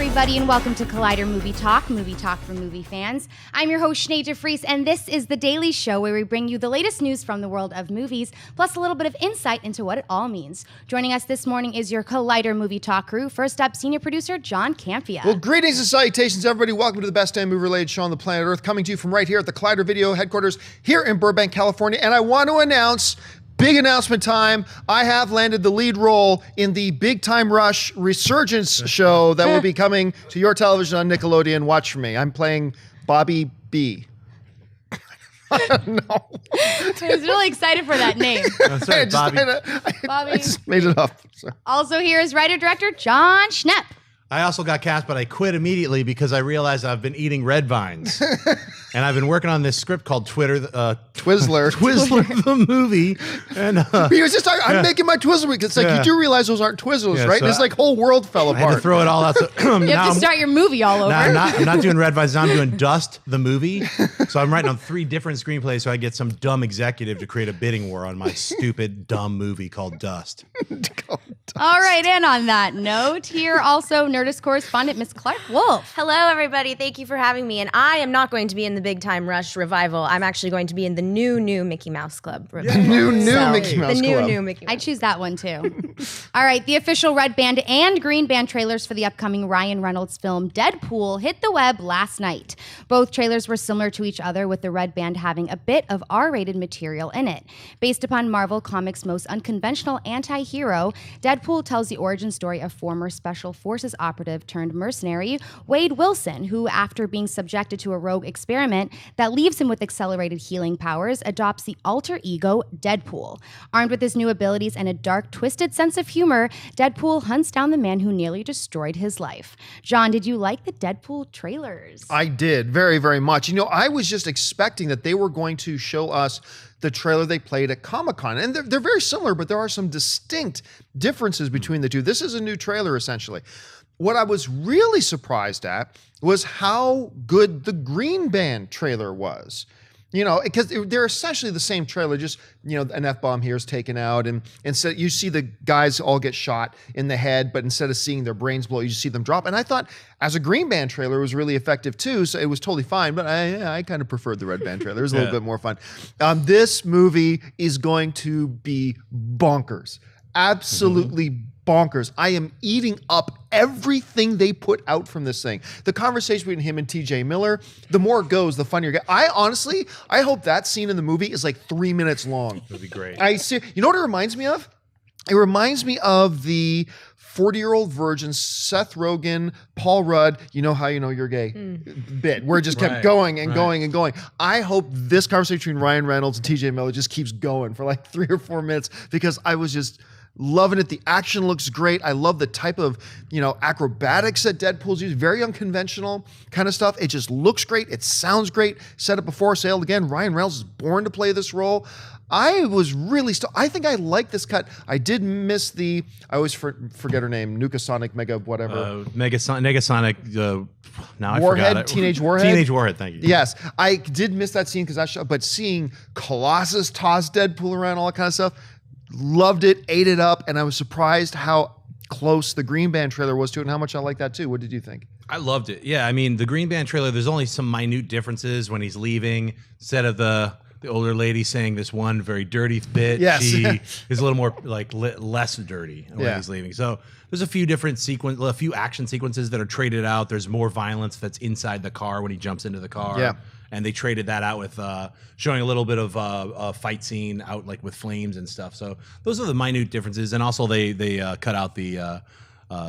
everybody, and welcome to Collider Movie Talk for movie fans. I'm your host, Sinead DeFries, and this is the daily show where we bring you the latest news from the world of movies, plus a little bit of insight into what it all means. Joining us this morning is your Collider Movie Talk crew. First up, senior producer Jon Campea. Well, greetings and salutations, everybody. Welcome to the best damn movie-related show on the planet Earth, coming to you from right here at the Collider Video headquarters here in Burbank, California. And I want to announce, big announcement time, I have landed the lead role in the Big Time Rush Resurgence show that will be coming to your television on Nickelodeon. Watch for me. I'm playing Bobby B. I don't know. I was really excited for that name. That's right, Bobby. Bobby. I just made it up. So. Also here is writer-director Jon Schnepp. I also got cast, but I quit immediately because I realized I've been eating red vines. And I've been working on this script called Twizzler. Twizzler the movie. And he was just talking, I'm making my Twizzler week. It's like, you do realize those aren't Twizzlers, right? So And it's like whole world fell I had to apart. throw it all out. So, You have to start your movie all over. I'm not doing red vines. Now I'm doing Dust the movie. So I'm writing on 3 different screenplays so I get some dumb executive to create a bidding war on my stupid, dumb movie called Dust. All right, and on that note, here also Nerdist correspondent Miss Clarke Wolfe. Hello, everybody. Thank you for having me. And I am not going to be in the Big Time Rush revival. I'm actually going to be in the new Mickey Mouse Club revival. New Mickey Mouse The Club. new Mickey Mouse. I choose that one too. All right, the official red band and green band trailers for the upcoming Ryan Reynolds film Deadpool hit the web last night. Both trailers were similar to each other, with the red band having a bit of R-rated material in it. Based upon Marvel Comics' most unconventional anti-hero, Deadpool tells the origin story of former Special Forces operative turned mercenary Wade Wilson, who, after being subjected to a rogue experiment that leaves him with accelerated healing powers, adopts the alter ego Deadpool. Armed with his new abilities and a dark, twisted sense of humor, Deadpool hunts down the man who nearly destroyed his life. Jon, did you like the Deadpool trailers? I did, very, very much. You know, I was just expecting that they were going to show us the trailer they played at Comic-Con. And they're very similar, but there are some distinct differences between the two. This is a new trailer, essentially. What I was really surprised at was how good the Green Band trailer was. You know, because they're essentially the same trailer, just, you know, an F-bomb here is taken out, and instead you see the guys all get shot in the head, but instead of seeing their brains blow, you see them drop. And I thought, as a Green Band trailer, it was really effective too, so it was totally fine, but I kind of preferred the Red Band trailer. It was a little bit more fun. This movie is going to be bonkers. Absolutely bonkers. I am eating up everything they put out from this thing. The conversation between him and TJ Miller, the more it goes, the funnier it gets. I hope that scene in the movie is like 3 minutes long. That'd be great. You know what it reminds me of? It reminds me of the 40-year-old virgins, Seth Rogen, Paul Rudd, you know how you know you're gay bit, where it just kept going and going and going. I hope this conversation between Ryan Reynolds and TJ Miller just keeps going for like 3 or 4 minutes, because I was just loving it. The action looks great. I love the type of, you know, acrobatics that Deadpool's used. Very unconventional kind of stuff. It just looks great. It sounds great. Set up before sale. Again, Ryan Reynolds is born to play this role. I was really I think I like this cut. I did miss I always forget her name, Nuka Sonic Mega whatever. Negasonic, now I Warhead, forgot it. Teenage Warhead? Teenage Warhead, thank you. Yes, I did miss that scene but seeing Colossus toss Deadpool around, all that kind of stuff, loved it, ate it up, and I was surprised how close the Green Band trailer was to it and how much I like that too. What did you think? I loved it. Yeah, I mean, the Green Band trailer, there's only some minute differences when he's leaving. Instead of the older lady saying this one very dirty bit, Yes. she is a little more like less dirty when he's leaving. So there's a few different a few action sequences that are traded out. There's more violence that's inside the car when he jumps into the car. Yeah. And they traded that out with showing a little bit of a fight scene out like with flames and stuff. So those are the minute differences. And also they cut out the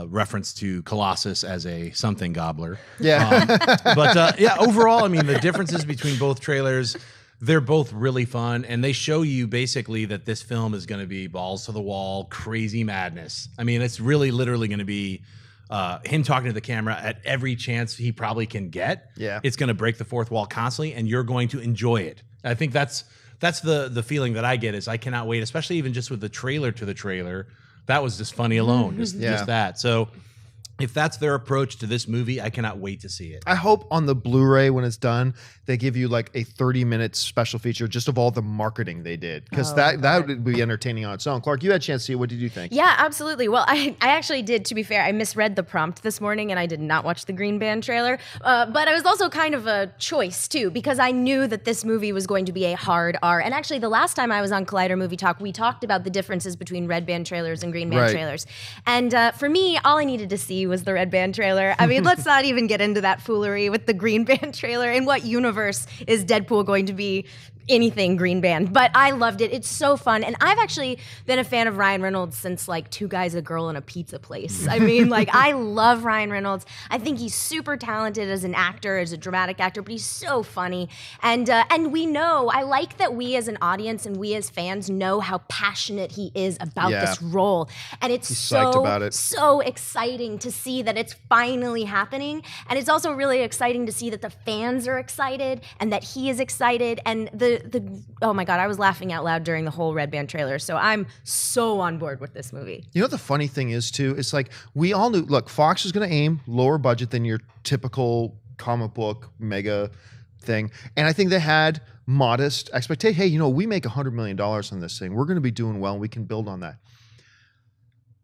reference to Colossus as a something gobbler. Yeah. But yeah, overall, I mean, the differences between both trailers, they're both really fun. And they show you basically that this film is going to be balls to the wall, crazy madness. I mean, it's really literally going to be him talking to the camera at every chance he probably can get. Yeah. It's going to break the fourth wall constantly, and you're going to enjoy it. I think that's the feeling that I get, is I cannot wait, especially even just with the trailer to the trailer. That was just funny alone, just that. So if that's their approach to this movie, I cannot wait to see it. I hope on the Blu-ray when it's done, they give you like a 30-minute special feature just of all the marketing they did, because that would be entertaining on its own. Clarke, you had a chance to see it. What did you think? Yeah, absolutely. Well, I actually did, to be fair. I misread the prompt this morning and I did not watch the Green Band trailer. But it was also kind of a choice, too, because I knew that this movie was going to be a hard R. And actually, the last time I was on Collider Movie Talk, we talked about the differences between Red Band trailers and Green Band trailers. And for me, all I needed to see was the Red Band trailer. I mean, let's not even get into that foolery with the Green Band trailer. In what universe is Deadpool going to be anything Green Band? But I loved it. It's so fun. And I've actually been a fan of Ryan Reynolds since like Two Guys, a Girl, and a Pizza Place. I mean, like, I love Ryan Reynolds. I think he's super talented as an actor, as a dramatic actor, but he's so funny. And we know, I like that we as an audience and we as fans know how passionate he is about this role. And it's so exciting to see that it's finally happening. And it's also really exciting to see that the fans are excited and that he is excited. And oh my God, I was laughing out loud during the whole Red Band trailer. So I'm so on board with this movie. You know what the funny thing is too? It's like we all knew, look, Fox is going to aim lower budget than your typical comic book mega thing. And I think they had modest expectation. Hey, you know, we make $100 million on this thing. We're going to be doing well and we can build on that.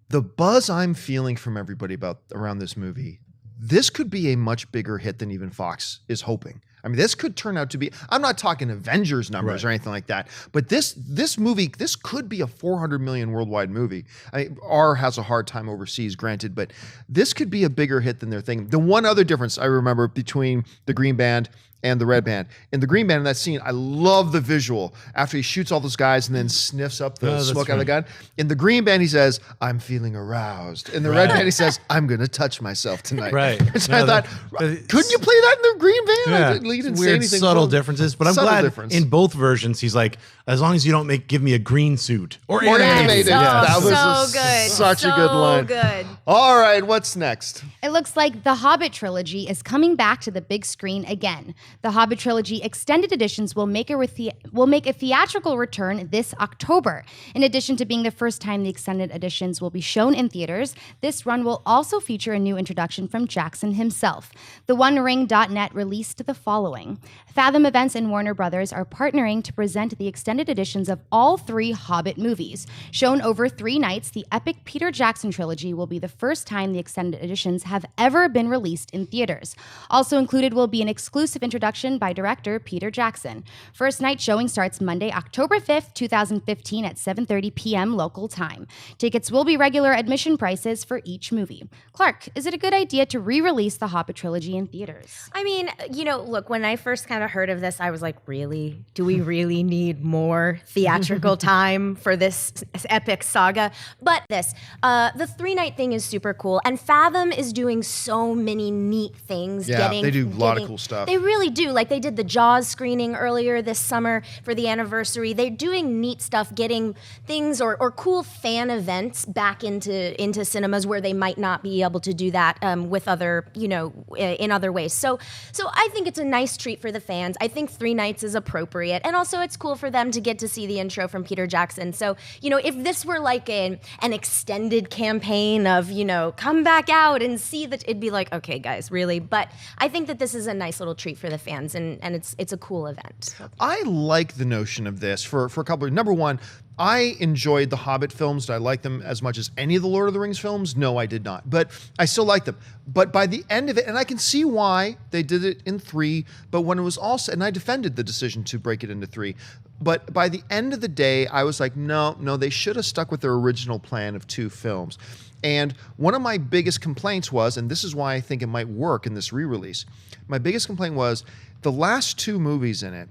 The buzz I'm feeling from everybody around this movie, this could be a much bigger hit than even Fox is hoping. I mean, this could turn out to be, I'm not talking Avengers numbers or anything like that, but this movie, this could be a 400 million worldwide movie. I mean, R has a hard time overseas, granted, but this could be a bigger hit than they're thinking. The one other difference I remember between the Green Band and the Red Band. In the Green Band, in that scene, I love the visual after he shoots all those guys and then sniffs up the smoke out of the gun. In the Green Band, he says, "I'm feeling aroused." In the Red Band, he says, "I'm going to touch myself tonight." Right. So I thought, couldn't you play that in the Green Band? Yeah. He didn't Weird, say anything. Subtle differences, but I'm glad in both versions, he's like, as long as you don't give me a green suit or animated. That was so good. Such a good line. Good. All right, what's next? It looks like the Hobbit trilogy is coming back to the big screen again. The Hobbit trilogy extended editions will make a theatrical return this October. In addition to being the first time the extended editions will be shown in theaters, this run will also feature a new introduction from Jackson himself. TheOneRing.net released the following. Fathom Events and Warner Brothers are partnering to present the extended editions of all 3 Hobbit movies. Shown over 3 nights, the epic Peter Jackson trilogy will be the first time the extended editions have ever been released in theaters. Also included will be an exclusive introduction by director Peter Jackson. First night showing starts Monday, October 5th, 2015 at 7:30 p.m. local time. Tickets will be regular admission prices for each movie. Clarke, is it a good idea to re-release the Hobbit trilogy in theaters? I mean, look, when I first kind of heard of this, I was like, really? Do we really need more theatrical time for this epic saga? But the 3-night thing is super cool, and Fathom is doing so many neat things. Yeah, they do a lot of cool stuff. They really do. Like, they did the Jaws screening earlier this summer for the anniversary. They're doing neat stuff, getting things or cool fan events back into cinemas where they might not be able to do that with other, in other ways. So I think it's a nice treat for the fans. I think 3 nights is appropriate. And also it's cool for them to get to see the intro from Peter Jackson. So, if this were like an extended campaign of, come back out and see that, it'd be like, okay, guys, really? But I think that this is a nice little treat for the fans, and it's a cool event. I like the notion of this for a couple of, number one, I enjoyed the Hobbit films. Did I like them as much as any of the Lord of the Rings films? No, I did not. But I still like them. But by the end of it, and I can see why they did it in 3, but when it was all said, and I defended the decision to break it into 3, but by the end of the day, I was like, no, they should have stuck with their original plan of 2 films. And one of my biggest complaints was, and this is why I think it might work in this re-release, my biggest complaint was the last 2 movies in it,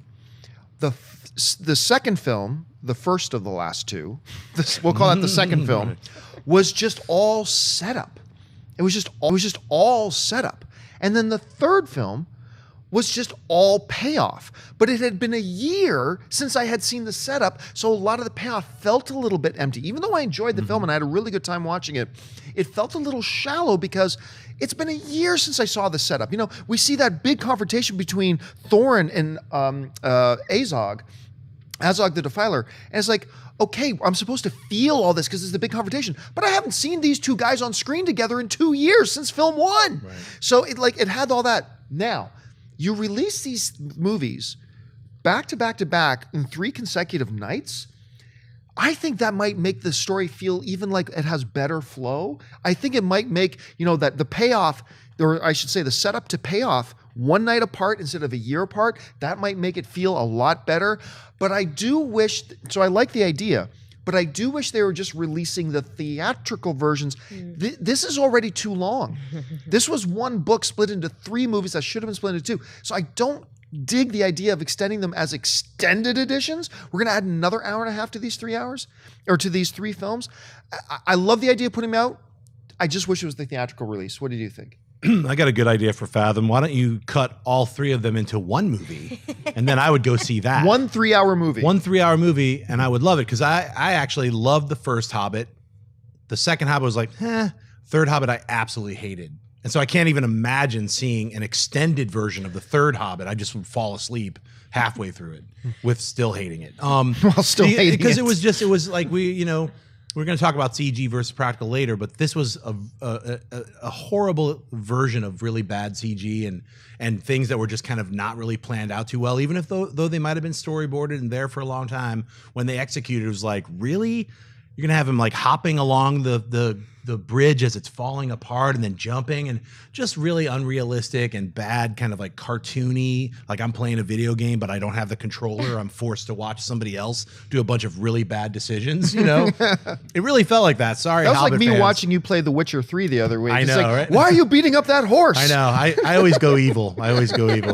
the second film, the first of the last 2, we'll call that the second film, was just all setup. It was just all setup. And then the third film was just all payoff. But it had been a year since I had seen the setup, so a lot of the payoff felt a little bit empty. Even though I enjoyed the film and I had a really good time watching it, it felt a little shallow because it's been a year since I saw the setup. We see that big confrontation between Thorin and Azog, Azog the Defiler. And it's like, okay, I'm supposed to feel all this because it's the big confrontation, but I haven't seen these two guys on screen together in 2 years since film 1. Right. So it had all that. Now, you release these movies back to back to back in 3 consecutive nights. I think that might make the story feel even like it has better flow. I think it might make, that the payoff, or I should say the setup to payoff, one night apart instead of a year apart, that might make it feel a lot better. But I do wish, so I like the idea, but I do wish they were just releasing the theatrical versions. This is already too long. This was one book split into 3 movies that should have been split into 2. So I don't dig the idea of extending them as extended editions. We're going to add another hour and a half to these 3 hours, or to these 3 films. I love the idea of putting them out. I just wish it was the theatrical release. What did you think? I got a good idea for Fathom. Why don't you cut all 3 of them into one movie, and then I would go see that. 1 3-hour movie. 1 3-hour movie, and I would love it because I actually loved the first Hobbit. The second Hobbit was like, Third Hobbit I absolutely hated. And so I can't even imagine seeing an extended version of the third Hobbit. I just would fall asleep halfway through it with still hating it. While still hating it. Because it was like we're going to talk about CG versus practical later, but this was a horrible version of really bad CG and things that were just kind of not really planned out too well. Even if though they might have been storyboarded and there for a long time, when they executed, it was like, really? You're going to have him like hopping along the bridge as it's falling apart and then jumping, and just really unrealistic and bad, kind of like cartoony, like I'm playing a video game, but I don't have the controller. I'm forced to watch somebody else do a bunch of really bad decisions, It really felt like that. Sorry, that was Hobbit like me fans. watching you play The Witcher 3 the other week. I know, right? Why are you beating up that horse? I know. I always go evil.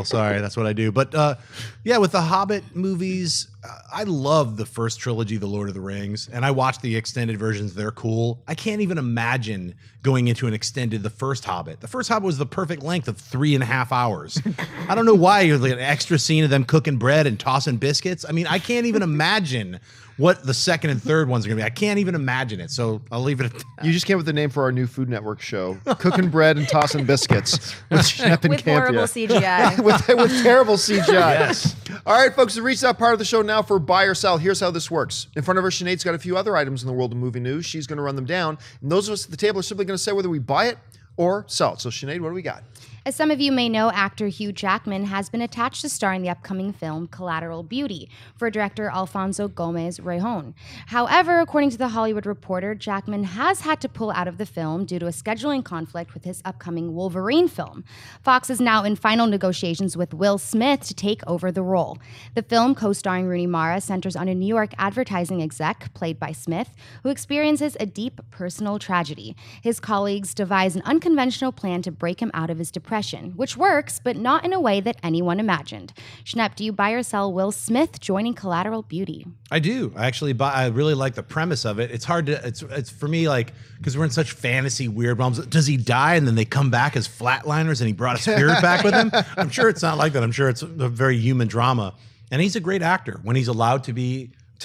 Sorry, that's what I do. But yeah, with the Hobbit movies, I love the first trilogy, The Lord of the Rings, and I watched the extended versions. They're cool. I can't even imagine going into an extended, the first Hobbit. The first Hobbit was the perfect length of 3.5 hours. I don't know why you're like an extra scene of them cooking bread and tossing biscuits. I mean, I can't even imagine what the second and third ones are going to be. I can't even imagine it. So I'll leave it at that. You just came up with the name for our new Food Network show, Cooking Bread and Tossing Biscuits with Schnepp and With Campea. horrible CGI. with terrible CGI. Yes. All right, folks, we've reached that part of the show now for Buy or Sell. Here's how this works. In front of her, Sinead's got a few other items in the world of movie news. She's going to run them down. And those of us at the table are simply going to say whether we buy it or sell it. So, Sinead, what do we got? As some of you may know, actor Hugh Jackman has been attached to star in the upcoming film Collateral Beauty for director Alfonso Gomez Rejon. However, according to The Hollywood Reporter, Jackman has had to pull out of the film due to a scheduling conflict with his upcoming Wolverine film. Fox is now in final negotiations with Will Smith to take over the role. The film, co-starring Rooney Mara, centers on a New York advertising exec, played by Smith, who experiences a deep personal tragedy. His colleagues devise an unconventional plan to break him out of his depression, which works, but not in a way that anyone imagined. Schnepp, do you buy or sell Will Smith joining Collateral Beauty? I do. I actually buy. I really like the premise of it. It's hard to. It's for me, like, because we're in such fantasy weird realms. Does he die and then they come back as flatliners and he brought a spirit back with him? I'm sure it's not like that. I'm sure it's a very human drama, and he's a great actor when he's allowed to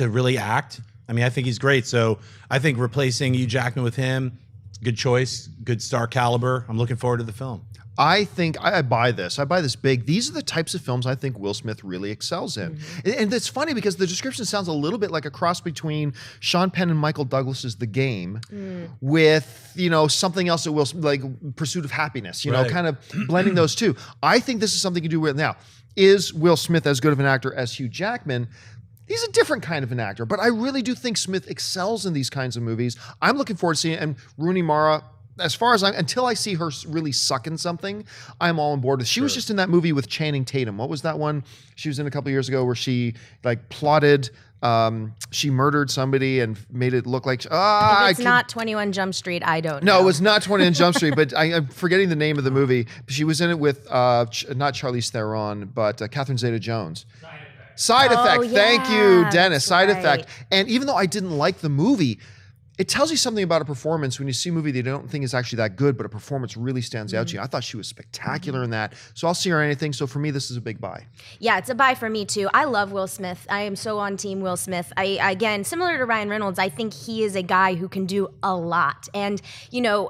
really act. I mean, I think he's great. So I think replacing Hugh Jackman with him, good choice, good star caliber. I'm looking forward to the film. I think I buy this. I buy this big. These are the types of films I think Will Smith really excels in. And it's funny because the description sounds a little bit like a cross between Sean Penn and Michael Douglas's The Game with, something else that Will Smith, like Pursuit of Happiness, Right. kind of blending those two. I think this is something you do with now. Is Will Smith as good of an actor as Hugh Jackman? He's a different kind of an actor, but I really do think Smith excels in these kinds of movies. I'm looking forward to seeing it. And Rooney Mara, as far as until I see her really suck in something, I'm all on board with. She was just in that movie with Channing Tatum. What was that one she was in a couple years ago where she plotted, she murdered somebody and made it look like If it's not 21 Jump Street, I don't know. No, it was not 21 Jump Street, but I'm forgetting the name of the movie. She was in it with not Charlize Theron, but Catherine Zeta-Jones. Side Effect. Oh, Thank you, yeah, Dennis. that's Side right. Effect. And even though I didn't like the movie, it tells you something about a performance when you see a movie that you don't think is actually that good, but a performance really stands out to you. I thought she was spectacular in that. So I'll see her in anything. So for me, this is a big buy. Yeah, it's a buy for me too. I love Will Smith. I am so on team Will Smith. Again, similar to Ryan Reynolds, I think he is a guy who can do a lot. And, you know,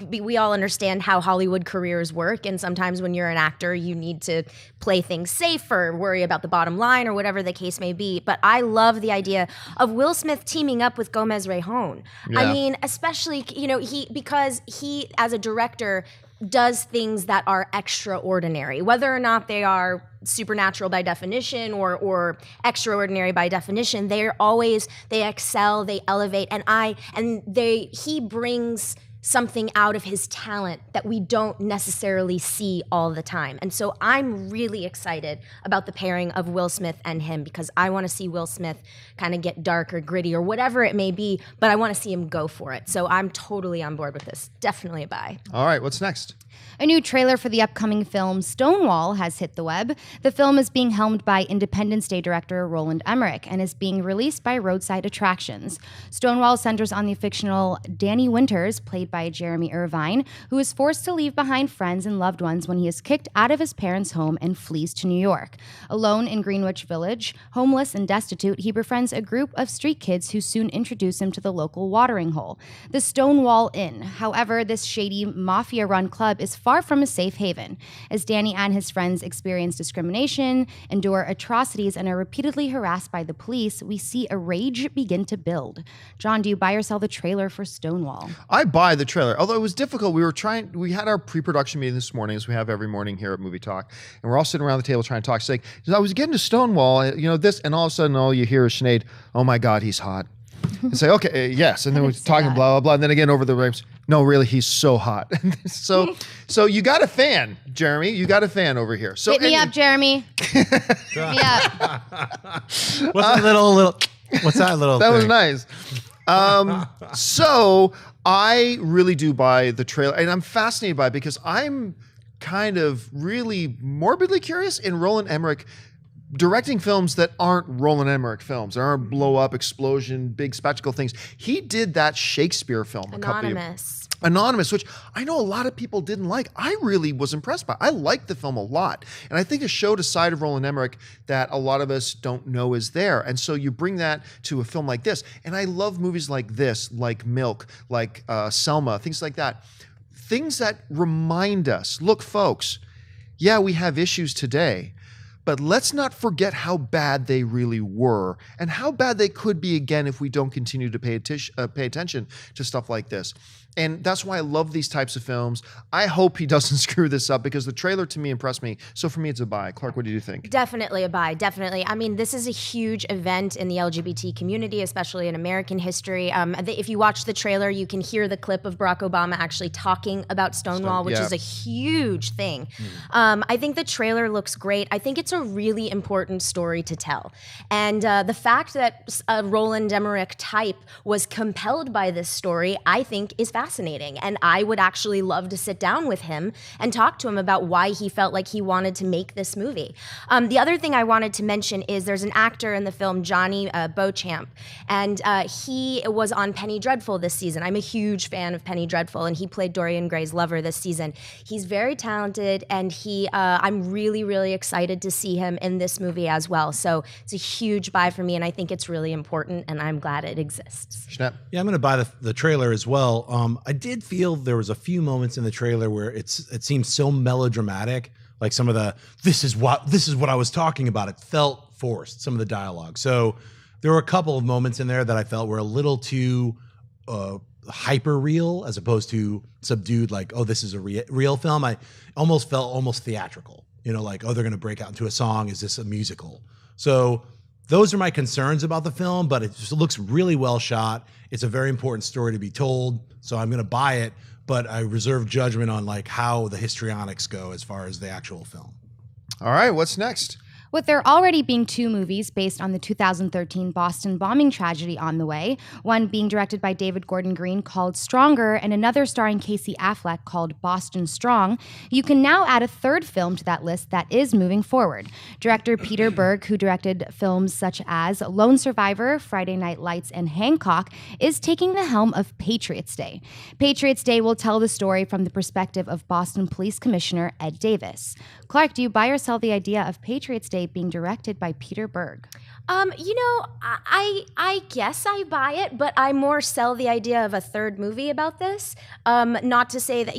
we all understand how Hollywood careers work. And sometimes when you're an actor, you need to play things safe or worry about the bottom line or whatever the case may be. But I love the idea of Will Smith teaming up with Gomez Rejon. Yeah. I mean, especially, you know, because he, as a director, does things that are extraordinary, whether or not they are supernatural by definition or extraordinary by definition. They excel, they elevate, he brings something out of his talent that we don't necessarily see all the time. And so I'm really excited about the pairing of Will Smith and him, because I want to see Will Smith kind of get dark or gritty or whatever it may be, but I want to see him go for it. So I'm totally on board with this. Definitely a buy. All right, what's next? A new trailer for the upcoming film Stonewall has hit the web. The film is being helmed by Independence Day director Roland Emmerich and is being released by Roadside Attractions. Stonewall centers on the fictional Danny Winters, played by Jeremy Irvine, who is forced to leave behind friends and loved ones when he is kicked out of his parents' home and flees to New York. Alone in Greenwich Village, homeless and destitute, he befriends a group of street kids who soon introduce him to the local watering hole, the Stonewall Inn. However, this shady, mafia-run club is far from a safe haven. As Danny and his friends experience discrimination, endure atrocities, and are repeatedly harassed by the police, we see a rage begin to build. John, do you buy or sell the trailer for Stonewall? I buy the trailer, although it was difficult. We had our pre-production meeting this morning, as we have every morning here at Movie Talk, and we're all sitting around the table trying to talk. Saying, I was getting to Stonewall, this, and all of a sudden, all you hear is Sinead, "Oh my God, he's hot." And say, okay, yes, and then we're talking blah blah blah, and then again over the ribs. No, really, he's so hot. so you got a fan, Jeremy. You got a fan over here. So hit me up, Jeremy. Hit me up. What's that little? What's that little? That thing? was nice. So I really do buy the trailer, and I'm fascinated by it because I'm kind of really morbidly curious in Roland Emmerich directing films that aren't Roland Emmerich films. There aren't blow up, explosion, big spectacle things. He did that Shakespeare film. Anonymous, which I know a lot of people didn't like. I really was impressed by. I liked the film a lot. And I think it showed a side of Roland Emmerich that a lot of us don't know is there. And so you bring that to a film like this. And I love movies like this, like Milk, like Selma, things like that. Things that remind us, look, folks, yeah, we have issues today, but let's not forget how bad they really were and how bad they could be again if we don't continue to pay attention to stuff like this. And that's why I love these types of films. I hope he doesn't screw this up because the trailer to me impressed me. So for me, it's a buy. Clarke, what do you think? Definitely a buy. Definitely. I mean, this is a huge event in the LGBT community, especially in American history. If you watch the trailer, you can hear the clip of Barack Obama actually talking about Stonewall, which is a huge thing. I think the trailer looks great. I think it's a really important story to tell. And the fact that a Roland Emmerich type was compelled by this story, I think is fascinating. And I would actually love to sit down with him and talk to him about why he felt like he wanted to make this movie. The other thing I wanted to mention is there's an actor in the film, Johnny Beauchamp, and he was on Penny Dreadful this season. I'm a huge fan of Penny Dreadful, and he played Dorian Gray's lover this season. He's very talented, and I'm really, really excited to see him in this movie as well. So it's a huge buy for me, and I think it's really important, and I'm glad it exists. Schnepp? Yeah, I'm going to buy the trailer as well. I did feel there was a few moments in the trailer where it seemed so melodramatic, like some of the this is what I was talking about. It felt forced, some of the dialogue. So there were a couple of moments in there that I felt were a little too hyper real as opposed to subdued, like, oh, this is a real film. I almost felt theatrical, like, oh, they're going to break out into a song. Is this a musical? So those are my concerns about the film, but it just looks really well shot. It's a very important story to be told, so I'm going to buy it, but I reserve judgment on like how the histrionics go as far as the actual film. All right, what's next? With there already being 2 movies based on the 2013 Boston bombing tragedy on the way, one being directed by David Gordon Green called Stronger and another starring Casey Affleck called Boston Strong, you can now add a 3rd film to that list that is moving forward. Director Peter Berg, who directed films such as Lone Survivor, Friday Night Lights, and Hancock, is taking the helm of Patriots Day. Patriots Day will tell the story from the perspective of Boston Police Commissioner Ed Davis. Clarke, do you buy or sell the idea of Patriots Day being directed by Peter Berg? I guess I buy it, but I more sell the idea of a 3rd movie about this. Not to say that,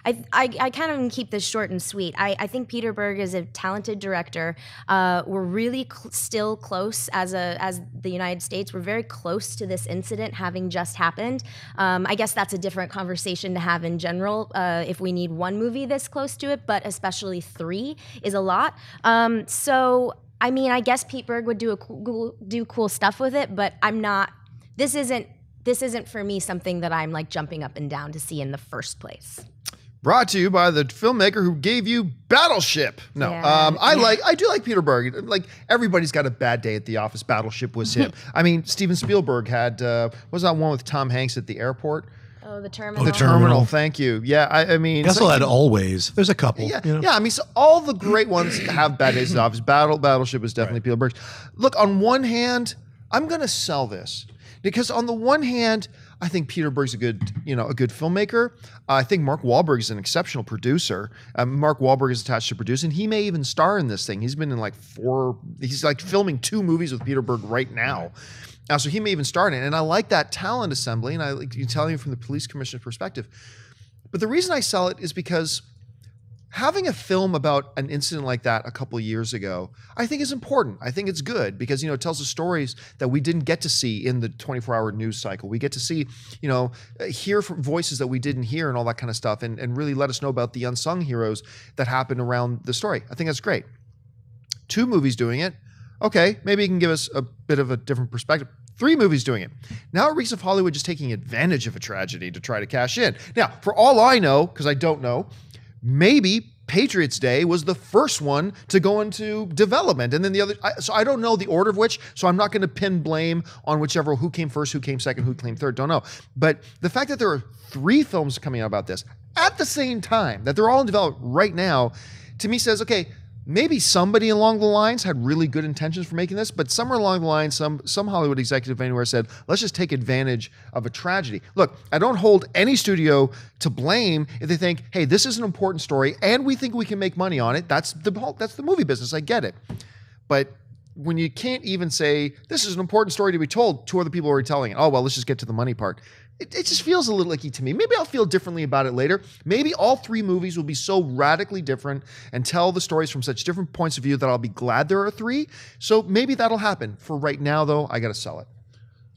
I kind of keep this short and sweet. I think Peter Berg is a talented director. We're really still close as the United States. We're very close to this incident having just happened. I guess that's a different conversation to have in general if we need one movie this close to it, but especially 3 is a lot. I guess Pete Berg would do cool stuff with it, but I'm not. This isn't for me something that I'm like jumping up and down to see in the first place. Brought to you by the filmmaker who gave you Battleship. No, Yeah. I do like Peter Berg. Like everybody's got a bad day at the office. Battleship was him. I mean, Steven Spielberg had what was that one with Tom Hanks at the airport? Oh, the Terminal. The Terminal. Thank you. Yeah, I mean, He also had Always. There's a couple. Yeah, you know? yeah. I mean, so all the great ones have bad days at the office. Battleship was definitely Peter Berg's. Look, on one hand, I'm going to sell this because on the one hand, I think Peter Berg's a good filmmaker. I think Mark Wahlberg is an exceptional producer. Mark Wahlberg is attached to produce, and he may even star in this thing. He's been in he's like filming 2 movies with Peter Berg right now. So he may even star in it. And I like that talent assembly, and I like you telling me from the police commissioner's perspective. But the reason I sell it is because having a film about an incident like that a couple of years ago, I think is important. I think it's good because, it tells the stories that we didn't get to see in the 24-hour news cycle. We get to see, hear from voices that we didn't hear and all that kind of stuff and really let us know about the unsung heroes that happened around the story. I think that's great. 2 movies doing it. Okay, maybe you can give us a bit of a different perspective. 3 movies doing it. Now it reeks of Hollywood just taking advantage of a tragedy to try to cash in. Now, for all I know, because I don't know, maybe Patriots Day was the first one to go into development, and then the other. So I don't know the order of which. So I'm not going to pin blame on who came first, who came second, who came third. Don't know. But the fact that there are 3 films coming out about this at the same time, that they're all in development right now, to me says, okay, maybe somebody along the lines had really good intentions for making this, but somewhere along the line, some Hollywood executive anywhere said, let's just take advantage of a tragedy. Look, I don't hold any studio to blame if they think, hey, this is an important story and we think we can make money on it. That's the movie business. I get it. But when you can't even say, this is an important story to be told, 2 other people are telling it. Oh, well, let's just get to the money part. It just feels a little icky to me. Maybe I'll feel differently about it later. Maybe all 3 movies will be so radically different and tell the stories from such different points of view that I'll be glad there are 3. So maybe that'll happen. For right now, though, I got to sell it.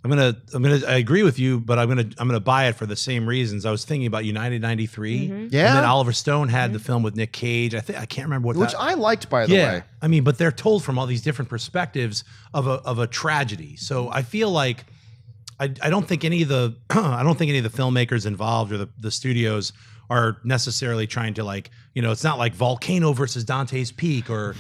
I agree with you, but I'm gonna buy it for the same reasons. I was thinking about United 93. Yeah. And then Oliver Stone had the film with Nick Cage. I can't remember Which I liked, by the way. I mean, but they're told from all these different perspectives of a tragedy. So I feel like I don't think any of the filmmakers involved or the studios are necessarily trying to it's not like Volcano versus Dante's Peak or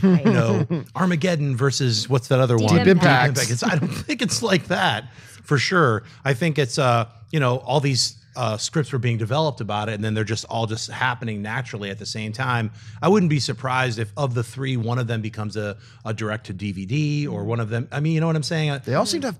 Armageddon versus what's that other one? Deep Impact. I don't think it's like that for sure. I think it's all these scripts were being developed about it, and then they're just all happening naturally at the same time. I wouldn't be surprised if of the 3, one of them becomes a direct to DVD or one of them. I mean, you know what I'm saying? They all seem to have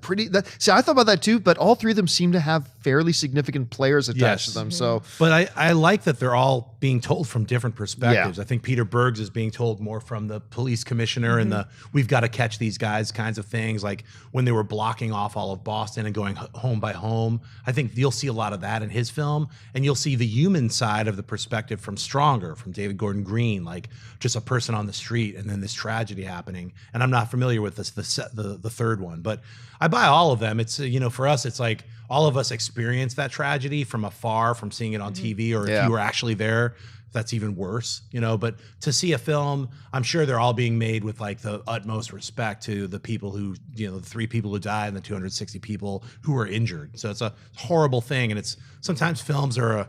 see, I thought about that too, but all 3 of them seem to have fairly significant players attached to them. So, but I like that they're all being told from different perspectives. I think Peter Berg's is being told more from the police commissioner and we've got to catch these guys kinds of things, like when they were blocking off all of Boston and going home by home. I think you'll see a lot of that in his film, and you'll see the human side of the perspective from Stronger, from David Gordon Green, like just a person on the street and then this tragedy happening. And I'm not familiar with the 3rd one, but I buy all of them. It's for us, it's like all of us experience that tragedy from afar, from seeing it on TV, or if you were actually there, that's even worse, but to see a film, I'm sure they're all being made with like the utmost respect to the people who, the 3 people who died and the 260 people who were injured. So it's a horrible thing. And sometimes films are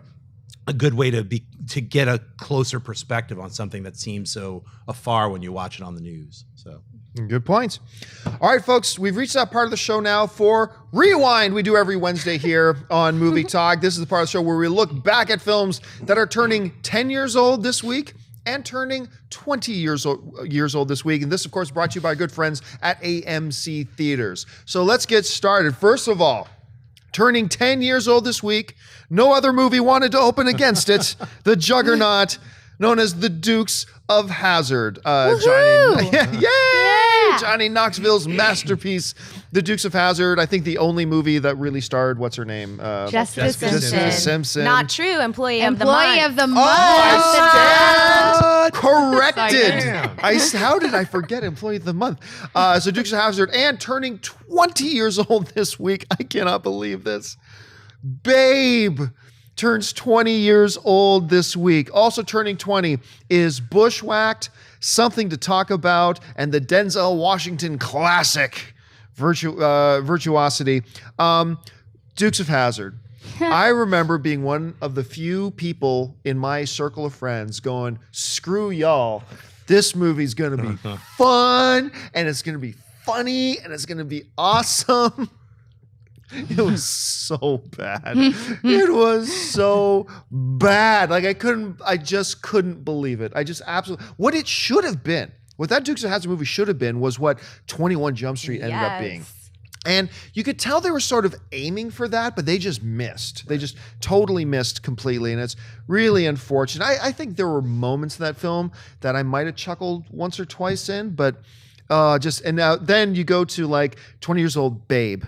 a good way to get a closer perspective on something that seems so afar when you watch it on the news. So. Good points. All right, folks, we've reached that part of the show now for Rewind. We do every Wednesday here on Movie Talk. This is the part of the show where we look back at films that are turning 10 years old this week and turning 20 years old this week. And this, of course, brought to you by our good friends at AMC Theaters. So let's get started. First of all, turning 10 years old this week, no other movie wanted to open against it. The juggernaut known as the Dukes of Hazzard. Johnny Knoxville's masterpiece, The Dukes of Hazzard. I think the only movie that really starred, what's her name? Jessica Simpson. Not true. Employee of the Month. I stand corrected. Damn. How did I forget Employee of the Month? So Dukes of Hazzard, and turning 20 years old this week. I cannot believe this. Babe turns 20 years old this week. Also turning 20 is Bushwhacked, Something to Talk About, and the Denzel Washington classic, Virtuosity. Dukes of Hazzard. I remember being one of the few people in my circle of friends going, screw y'all. This movie's going to be fun, and it's going to be funny, and it's going to be awesome. It was so bad. It was so bad. Like I just couldn't believe it. I just absolutely, what it should have been, what that Dukes of Hazzard movie should have been was what 21 Jump Street ended up being. And you could tell they were sort of aiming for that, but they just missed. They just totally missed completely. And it's really unfortunate. I think there were moments in that film that I might have chuckled once or twice in, but and now then you go to like 20 years old Babe.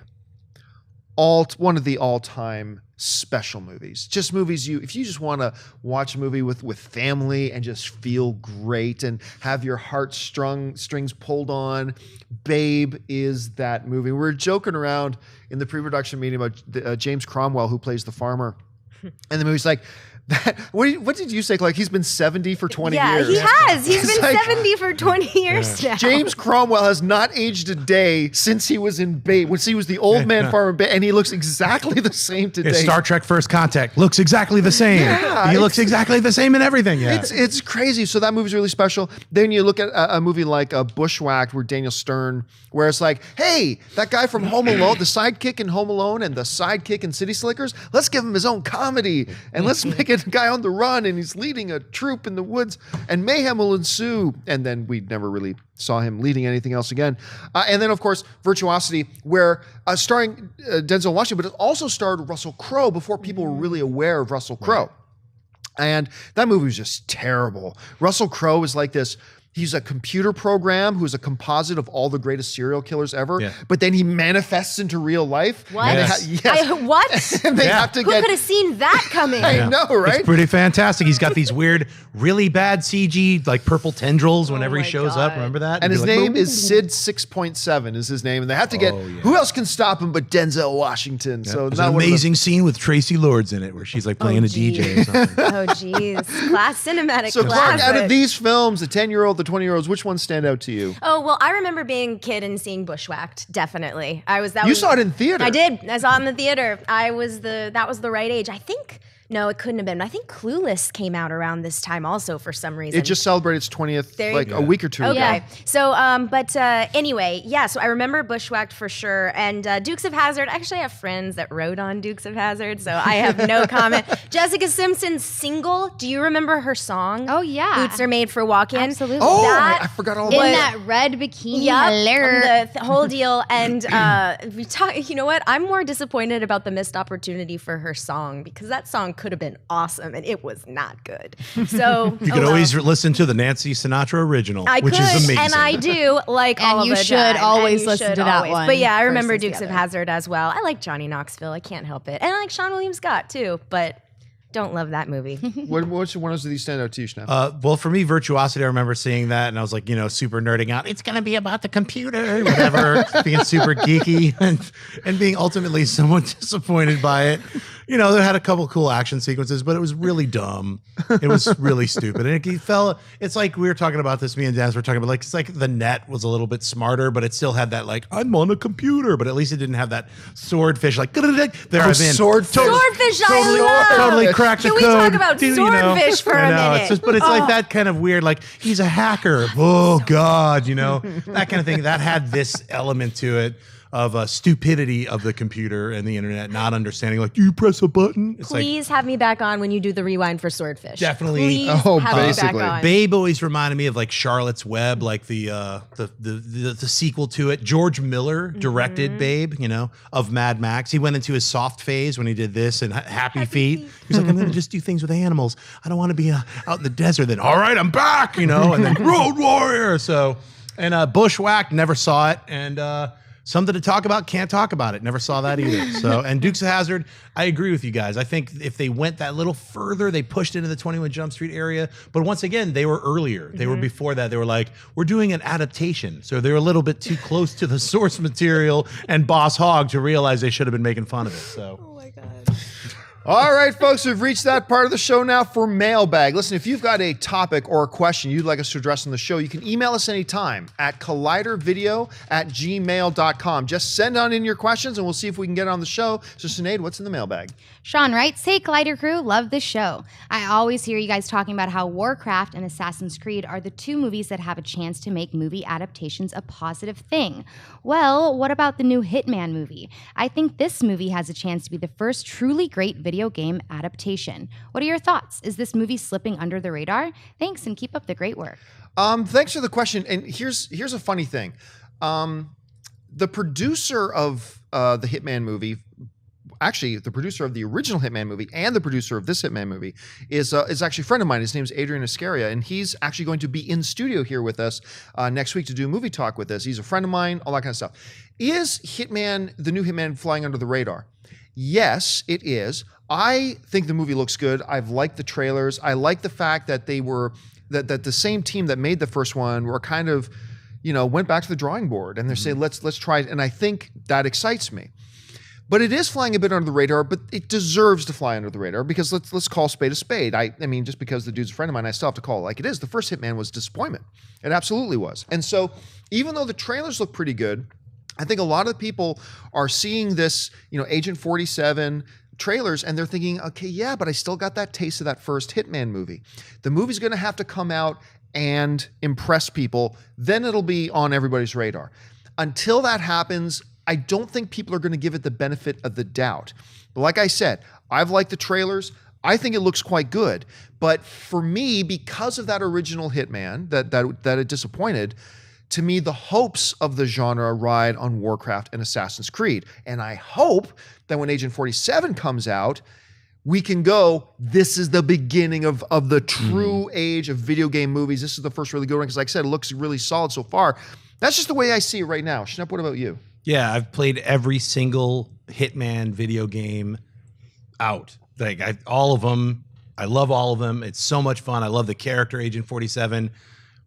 One of the all-time special movies. Just movies if you just want to watch a movie with family and just feel great and have your strings pulled on, Babe is that movie. We were joking around in the pre-production meeting about James Cromwell, who plays the farmer. And the movie's like, what did you say? Like, he's been 70 for 20 years. Yeah, he has. He's been 70 for 20 years now. James Cromwell has not aged a day since he was in Babe, when he was the old man farmer in Babe, and he looks exactly the same today. Star Trek First Contact looks exactly the same. Yeah, he looks exactly the same in everything. Yeah. It's crazy. So that movie's really special. Then you look at a movie like Bushwhacked, where Daniel Stern, where it's like, hey, that guy from Home Alone, the sidekick in Home Alone and the sidekick in City Slickers, let's give him his own comedy, and let's make it a guy on the run, and he's leading a troop in the woods, and mayhem will ensue. And then we never really saw him leading anything else again. And then, of course, Virtuosity, where starring Denzel Washington, but it also starred Russell Crowe before people were really aware of Russell Crowe. And that movie was just terrible. Russell Crowe is like this. He's a computer program who's a composite of all the greatest serial killers ever, but then he manifests into real life. What? What? And they have to Who could have seen that coming? I know, right? It's pretty fantastic. He's got these weird, really bad CG, like purple tendrils whenever he shows up. Remember that? And his name is Sid 6.7 is his name. And they have to get, who else can stop him but Denzel Washington? So there's an amazing scene with Tracy Lords in it where she's like playing a DJ or something. Oh, geez. cinematic So, classic. Clarke, out of these films, the 10-year-old, the 20-year-olds, which ones stand out to you? Oh, well, I remember being a kid and seeing Bushwhacked, definitely. You saw it in theater. I did. I saw it in the theater. That was the right age. I think, no, it couldn't have been. I think Clueless came out around this time also for some reason. It just celebrated its 20th a week or two ago. Okay. So, anyway, yeah, so I remember Bushwhacked for sure. And Dukes of Hazzard, actually I have friends that wrote on Dukes of Hazzard, so I have no comment. Jessica Simpson's Single, do you remember her song? Oh, yeah. Boots Are Made for Walking. Absolutely. Oh, I forgot all about In it. that red bikini. Yep, the whole deal. And you know what? I'm more disappointed about the missed opportunity for her song, because that song could have been awesome, and it was not good. So you could always listen to the Nancy Sinatra original, which is amazing. And I do like all of it. And you should always listen to that one. But yeah, I remember Dukes of Hazzard as well. I like Johnny Knoxville. I can't help it. And I like Sean William Scott too, but don't love that movie. Which one of these stand out to you, Schnepp? Well, for me, Virtuosity, I remember seeing that, and I was like, super nerding out. It's going to be about the computer, whatever, being super geeky, and being ultimately somewhat disappointed by it. You know, they had a couple cool action sequences, but it was really dumb. It was really stupid. And it's like we were talking about this, me and Dennis were talking about, like, it's like the net was a little bit smarter, but it still had that, like, I'm on a computer, but at least it didn't have that swordfish, like, there I've been. Swordfish. Swordfish, I love. Totally cracked the Can code. we talk about swordfish for a minute? It's just, but it's like that kind of weird, like, he's a hacker. Oh, God, you know, that kind of thing. That had this element to it of stupidity of the computer and the internet, not understanding, like, do you press a button? It's Please have me back on when you do the rewind for Swordfish. Definitely. Please have basically. me back on. Babe always reminded me of like Charlotte's Web, like the sequel to it. George Miller directed Babe, you know, of Mad Max. He went into his soft phase when he did this and Happy Feet. He was like, I'm going to just do things with animals. I don't want to be out in the desert. Then, all right, I'm back, you know, and then Road Warrior. So, and Bushwhacked, never saw it. And, something to talk about, can't talk about it. Never saw that either. So, and Dukes of Hazzard, I agree with you guys. I think if they went that little further, they pushed into the 21 Jump Street area. But once again, they were earlier. They were before that. They were like, we're doing an adaptation. So they're a little bit too close to the source material and Boss Hogg to realize they should have been making fun of it. So. Oh my God. All right, folks, we've reached that part of the show now for Mailbag. Listen, if you've got a topic or a question you'd like us to address on the show, you can email us anytime at collidervideo@gmail.com. Just send on in your questions and we'll see if we can get it on the show. So, Sinead, what's in the mailbag? Sean writes, hey, Collider crew, love this show. I always hear you guys talking about how Warcraft and Assassin's Creed are the two movies that have a chance to make movie adaptations a positive thing. Well, what about the new Hitman movie? I think this movie has a chance to be the first truly great video game adaptation. What are your thoughts? Is this movie slipping under the radar? Thanks, and keep up the great work. Thanks for the question. And here's a funny thing. The producer of the Hitman movie, actually the producer of the original Hitman movie and the producer of this Hitman movie is actually a friend of mine. His name's Adrian Iscaria, and he's actually going to be in studio here with us next week to do a movie talk with us. He's a friend of mine, all that kind of stuff. Is Hitman, the new Hitman, flying under the radar? Yes, it is. I think the movie looks good. I've liked the trailers. I like the fact that they were that the same team that made the first one were kind of, you know, went back to the drawing board and they're saying, let's try it. And I think that excites me. But it is flying a bit under the radar, but it deserves to fly under the radar because let's call spade a spade. I mean, just because the dude's a friend of mine, I still have to call it like it is. The first Hitman was disappointment. It absolutely was. And so even though the trailers look pretty good, I think a lot of people are seeing this, you know, Agent 47 trailers and they're thinking, okay, yeah, but I still got that taste of that first Hitman movie. The movie's going to have to come out and impress people. Then it'll be on everybody's radar. Until that happens, I don't think people are going to give it the benefit of the doubt. But like I said, I've liked the trailers. I think it looks quite good. But for me, because of that original Hitman that it disappointed, to me, the hopes of the genre ride on Warcraft and Assassin's Creed. And I hope that when Agent 47 comes out, we can go, this is the beginning of the true age of video game movies. This is the first really good one. Because like I said, it looks really solid so far. That's just the way I see it right now. Schnepp, what about you? Yeah, I've played every single Hitman video game out. Like all of them. I love all of them. It's so much fun. I love the character, Agent 47.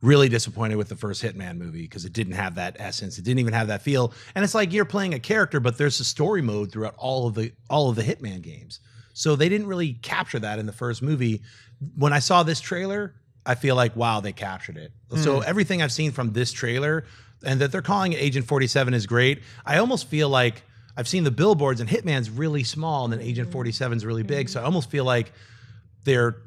Really disappointed with the first Hitman movie because it didn't have that essence. It didn't even have that feel. And it's like you're playing a character, but there's a story mode throughout all of the Hitman games. So they didn't really capture that in the first movie. When I saw this trailer, I feel like, wow, they captured it. So everything I've seen from this trailer and that they're calling it Agent 47 is great. I almost feel like I've seen the billboards and Hitman's really small and then Agent 47's really big. So I almost feel like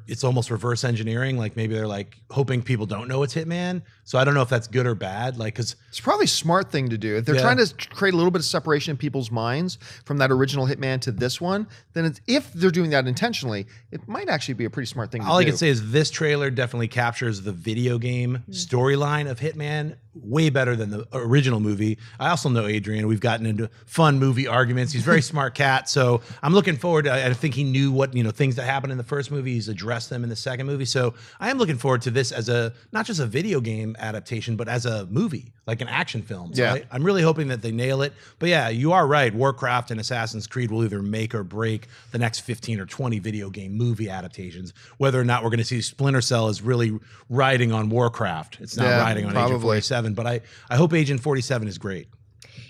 it's almost reverse engineering. Like maybe they're like hoping people don't know it's Hitman. So I don't know if that's good or bad. Like, cause it's probably a smart thing to do. If they're trying to create a little bit of separation in people's minds from that original Hitman to this one, then if they're doing that intentionally, it might actually be a pretty smart thing to do. All I can say is this trailer definitely captures the video game storyline of Hitman way better than the original movie. I also know Adrian. We've gotten into fun movie arguments. He's a very smart cat. So I'm looking forward to, I think he knew what, things that happened in the first movie. He's addressed them in the second movie. So I am looking forward to this as not just a video game adaptation, but as a movie, like an action film. So I'm really hoping that they nail it. But yeah, you are right. Warcraft and Assassin's Creed will either make or break the next 15 or 20 video game movie adaptations. Whether or not we're going to see Splinter Cell is really riding on Warcraft. It's not riding on Agent 47. But I hope Agent 47 is great.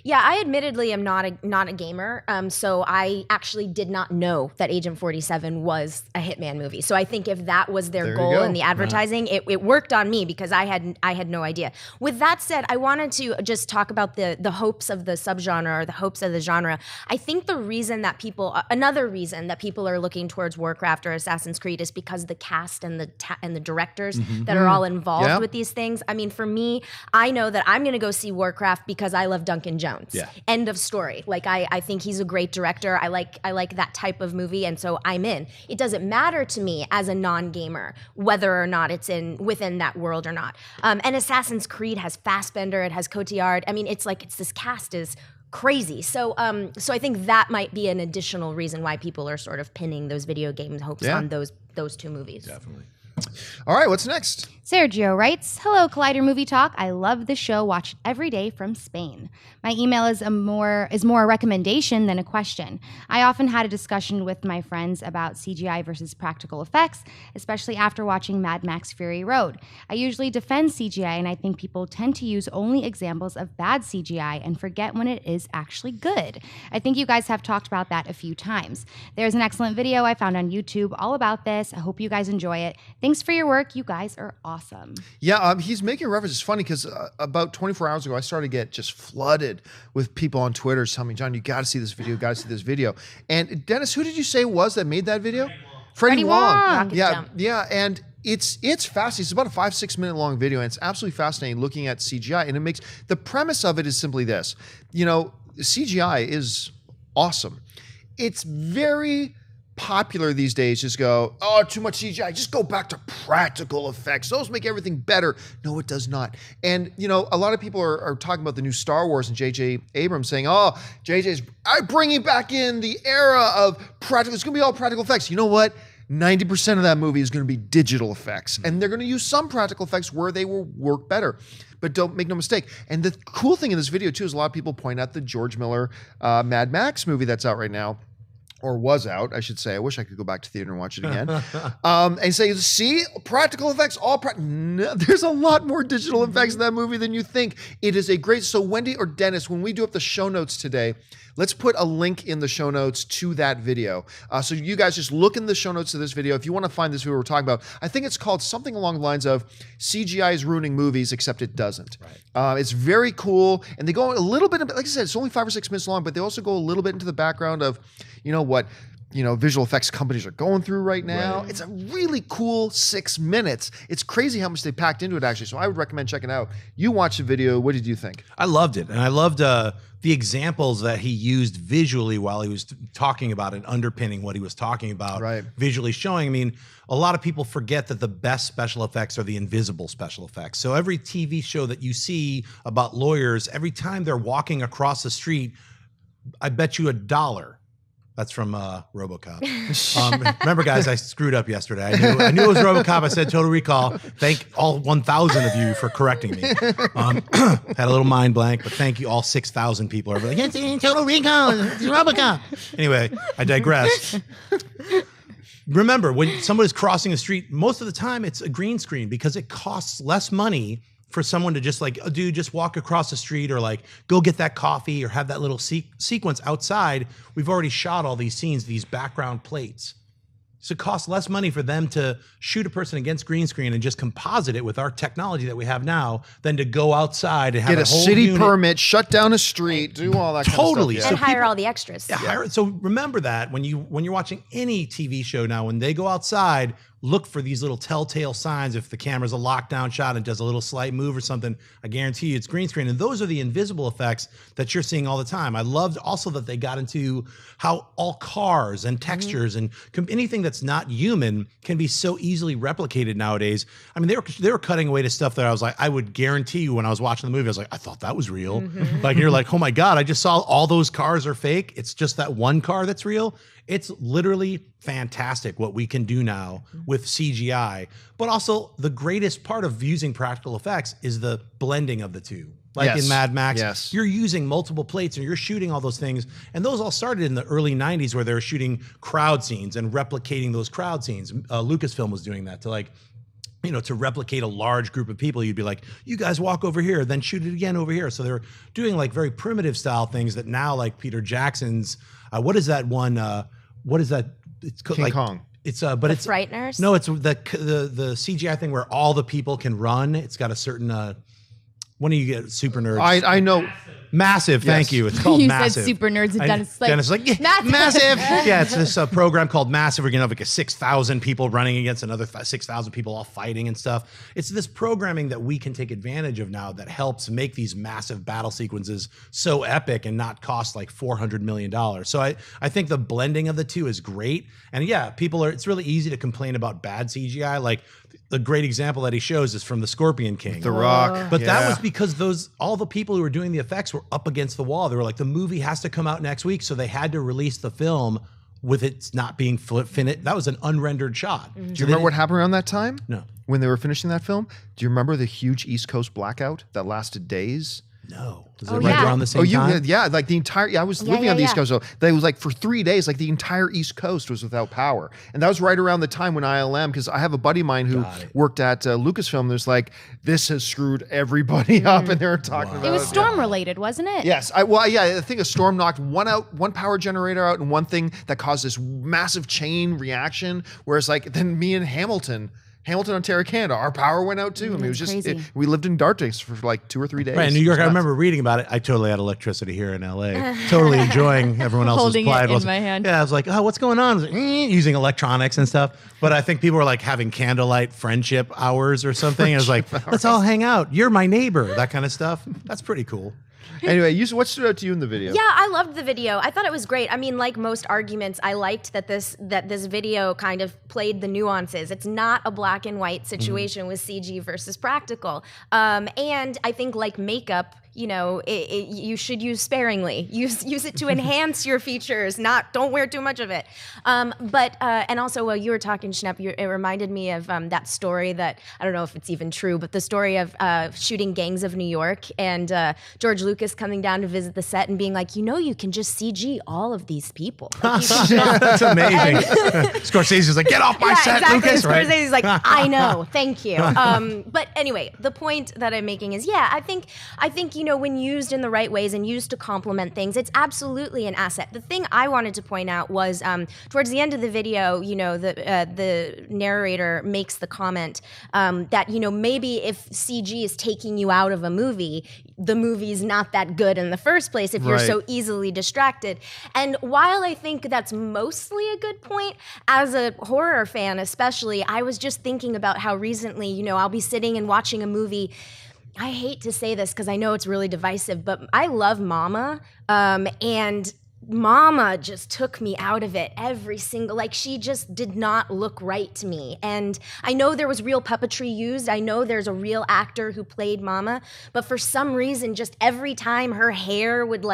Yeah, I admittedly am not a gamer, so I actually did not know that Agent 47 was a Hitman movie. So I think if that was their goal in the advertising, it worked on me because I had no idea. With that said, I wanted to just talk about the hopes of the subgenre or the hopes of the genre. I think the reason that another reason that people are looking towards Warcraft or Assassin's Creed is because the cast and the directors that are all involved with these things. I mean, for me, I know that I'm going to go see Warcraft because I love Duncan Jones. Yeah. End of story. Like I think he's a great director. I like that type of movie, and so I'm in. It doesn't matter to me as a non-gamer whether or not it's within that world or not. And Assassin's Creed has Fassbender, it has Cotillard. I mean, it's this cast is crazy. So I think that might be an additional reason why people are sort of pinning those video game hopes on those two movies. Definitely. All right, what's next? Sergio writes, "Hello, Collider Movie Talk. I love the show. Watch it every day from Spain. My email is more a recommendation than a question. I often had a discussion with my friends about CGI versus practical effects, especially after watching Mad Max Fury Road. I usually defend CGI, and I think people tend to use only examples of bad CGI and forget when it is actually good. I think you guys have talked about that a few times. There's an excellent video I found on YouTube all about this. I hope you guys enjoy it. Thanks for your work. You guys are awesome." Yeah, he's making a reference. It's funny because about 24 hours ago, I started to get just flooded with people on Twitter telling me, "Jon, you got to see this video, got to see this video." And Dennis, who did you say was that made that video? Freddie Wong. Yeah, and it's fascinating. It's about a 5-6 minute long video, and it's absolutely fascinating looking at CGI. And it makes the premise of it is simply this: CGI is awesome. It's very popular these days. Just go, oh, too much CGI. Just go back to practical effects. Those make everything better. No, it does not. And a lot of people are talking about the new Star Wars and J.J. Abrams saying, oh, J.J.'s bringing back in the era of practical. It's going to be all practical effects. You know what? 90% of that movie is going to be digital effects, and they're going to use some practical effects where they will work better. But don't make no mistake. And the cool thing in this video too is a lot of people point out the George Miller Mad Max movie that's out right now. Or was out, I should say. I wish I could go back to theater and watch it again. And say, see, practical effects, no, there's a lot more digital effects in that movie than you think. It is a great, so Wendy or Dennis, when we do up the show notes today, let's put a link in the show notes to that video. So you guys just look in the show notes of this video. If you want to find this video we're talking about, I think it's called something along the lines of CGI is ruining movies, except it doesn't. Right. It's very cool. And they go a little bit, like I said, it's only 5 or 6 minutes long, but they also go a little bit into the background of, what visual effects companies are going through right now. Right. It's a really cool 6 minutes. It's crazy how much they packed into it, actually. So I would recommend checking it out. You watched the video. What did you think? I loved it. And I loved the examples that he used visually while he was talking about and underpinning what he was talking about, visually showing. I mean, a lot of people forget that the best special effects are the invisible special effects. So every TV show that you see about lawyers, every time they're walking across the street, I bet you $1. That's from RoboCop. Remember, guys, I screwed up yesterday. I knew it was RoboCop. I said Total Recall. Thank all 1,000 of you for correcting me. Had a little mind blank, but thank you all 6,000 people. Are like, it's Total Recall. It's RoboCop. Anyway, I digress. Remember, when somebody's crossing the street, most of the time it's a green screen because it costs less money for someone to just like, oh, dude, just walk across the street or like go get that coffee or have that little sequence outside. We've already shot all these scenes, these background plates. So it costs less money for them to shoot a person against green screen and just composite it with our technology that we have now than to go outside and have get a whole city unit. Permit, shut down a street, do all that totally. kind of stuff. And hire all the extras. So remember that when you're watching any TV show now, when they go outside, look for these little telltale signs. If the camera's a lockdown shot and does a little slight move or something, I guarantee you it's green screen. And those are the invisible effects that you're seeing all the time. I loved also that they got into how all cars and textures and anything that's not human can be so easily replicated nowadays. I mean, they were cutting away to stuff that I was like, I would guarantee you when I was watching the movie, I was like, I thought that was real. Like you're like, oh my God, I just saw all those cars are fake. It's just that one car that's real. It's literally fantastic what we can do now with CGI. But also the greatest part of using practical effects is the blending of the two. Like in Mad Max, you're using multiple plates and you're shooting all those things. And those all started in the early 90s where they were shooting crowd scenes and replicating those crowd scenes. Lucasfilm was doing that to like to replicate a large group of people, you'd be like, you guys walk over here, then shoot it again over here. So they're doing like very primitive style things that now, like Peter Jackson's, what is that one? What is that? It's King Kong. It's but it's Frighteners. No, it's the CGI thing where all the people can run. It's got a certain. When do you get super nerds? I know. Massive, thank you. It's called You Massive. said super nerds and Dennis Dennis is like, yeah, Massive. Yeah, it's this program called Massive. We're going to have like a 6,000 people running against another 6,000 people all fighting and stuff. It's this programming that we can take advantage of now that helps make these massive battle sequences so epic and not cost like $400 million. So I think the blending of the two is great. And yeah, it's really easy to complain about bad CGI. Like the great example that he shows is from The Scorpion King. The Rock. But that was because all the people who were doing the effects were up against the wall. They were like, the movie has to come out next week, so they had to release the film with it not being finished. That was an unrendered shot. Do you remember what happened around that time? No. When they were finishing that film? Do you remember the huge East Coast blackout that lasted days? No. Was Oh, it right yeah. around the same time? Yeah, like the entire, I was living on the East Coast, so that was like for 3 days, like the entire East Coast was without power. And that was right around the time when ILM, because I have a buddy of mine who worked at Lucasfilm, there's like, this has screwed everybody up, and they were talking about It was storm related, wasn't it? Yes. I think a storm knocked one power generator out, and one thing that caused this massive chain reaction, whereas like then me and Hamilton, Ontario, Canada, our power went out too. I mean, it was just, crazy. we lived in darkness for like 2 or 3 days. Right, in New York, I remember reading about it. I totally had electricity here in LA. Totally enjoying everyone else's Holding plight. it in my hand. Yeah, I was like, oh, what's going on? I was like, using electronics and stuff. But I think people were like having candlelight friendship hours or something. I was like, let's all hang out. You're my neighbor. That kind of stuff. That's pretty cool. Anyway, what stood out to you in the video? Yeah, I loved the video. I thought it was great. I mean, like most arguments, I liked that this video kind of played the nuances. It's not a black and white situation with CG versus practical. And I think like makeup, you should use sparingly. Use it to enhance your features. Don't wear too much of it. And also while you were talking, Schnepp, it reminded me of that story that I don't know if it's even true, but the story of shooting Gangs of New York and George Lucas coming down to visit the set and being like, you can just CG all of these people. Like, That's amazing. Scorsese's like, get off my set, exactly. Lucas. Right? Scorsese's like, I know, thank you. But anyway, the point that I'm making is, I think when used in the right ways and used to complement things, it's absolutely an asset. The thing I wanted to point out was towards the end of the video, the narrator makes the comment that, maybe if CG is taking you out of a movie, the movie's not that good in the first place if you're so easily distracted. And while I think that's mostly a good point, as a horror fan especially, I was just thinking about how recently, I'll be sitting and watching a movie. I hate to say this because I know it's really divisive, but I love Mama, and Mama just took me out of it every single, she just did not look right to me. And I know there was real puppetry used. I know there's a real actor who played Mama, but for some reason, just every time her hair would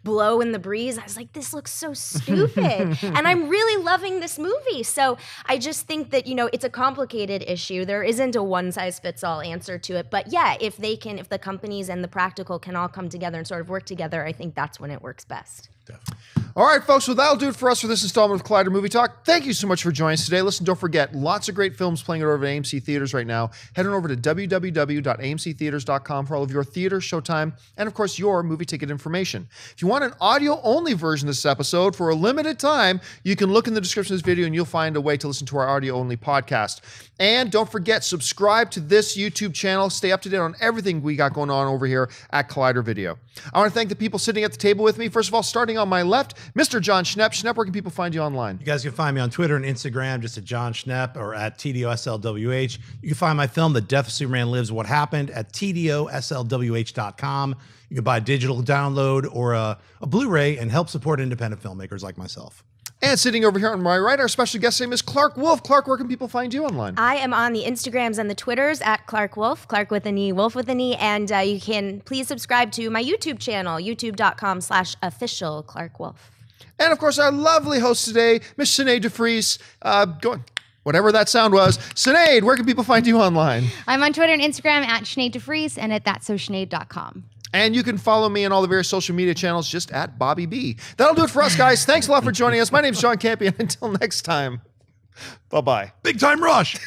blow in the breeze, I was like, this looks so stupid. And I'm really loving this movie. So I just think that, it's a complicated issue. There isn't a one size fits all answer to it. But yeah, if the companies and the practical can all come together and sort of work together, I think that's when it works best. Definitely. All right, folks, well, that'll do it for us for this installment of Collider Movie Talk. Thank you so much for joining us today. Listen, don't forget, lots of great films playing over at AMC Theaters right now. Head on over to www.amctheaters.com for all of your theater, showtime, and, of course, your movie ticket information. If you want an audio-only version of this episode for a limited time, you can look in the description of this video and you'll find a way to listen to our audio-only podcast. And don't forget, subscribe to this YouTube channel. Stay up to date on everything we got going on over here at Collider Video. I want to thank the people sitting at the table with me. First of all, starting on my left, Mr. Jon Schnepp. Schnepp, where can people find you online? You guys can find me on Twitter and Instagram, just at Jon Schnepp or at TDOSLWH. You can find my film, The Death of Superman Lives, What Happened, at TDOSLWH.com. You can buy a digital download or a Blu-ray and help support independent filmmakers like myself. And sitting over here on my right, our special guest name is Clarke Wolfe. Clarke, where can people find you online? I am on the Instagrams and the Twitters at Clarke Wolfe, Clarke with an E, Wolf with an E, and you can please subscribe to my YouTube channel, youtube.com/official Clarke Wolfe. And of course, our lovely host today, Miss Sinead DeFries. Whatever that sound was. Sinead, where can people find you online? I'm on Twitter and Instagram at Sinead DeFries and at thatsosinead.com. And you can follow me on all the various social media channels just at Bobby B. That'll do it for us, guys. Thanks a lot for joining us. My name's Jon Campea, and until next time, bye-bye. Big time rush.